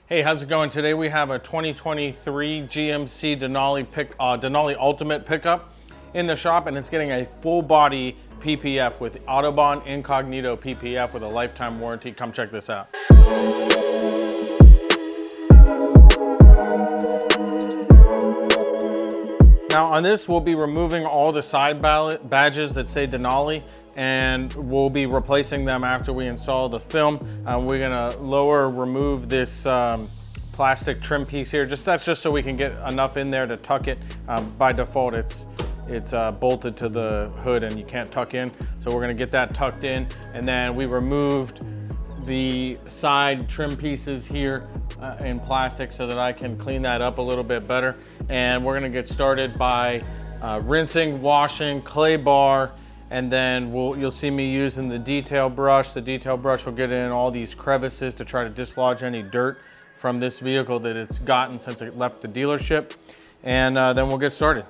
Hey, how's it going? Today we have a 2023 GMC Denali Ultimate pickup in the shop, and it's getting a full body PPF with Autobahn Incognito PPF with a lifetime warranty. Come check this out. Now on this, we'll be removing all the side badges that say Denali, and we'll be replacing them after we install the film. We're gonna remove this plastic trim piece here. That's just so we can get enough in there to tuck it. By default, it's bolted to the hood and you can't tuck in. So we're gonna get that tucked in. And then we removed the side trim pieces here in plastic so that I can clean that up a little bit better. And we're gonna get started by rinsing, washing, clay bar, and then you'll see me using the detail brush. The detail brush will get in all these crevices to try to dislodge any dirt from this vehicle that it's gotten since it left the dealership. And then we'll get started.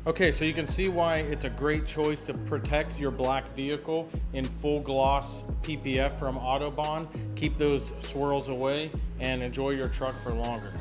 Okay, so you can see why it's a great choice to protect your black vehicle in full gloss PPF from Autobahn. Keep those swirls away and enjoy your truck for longer.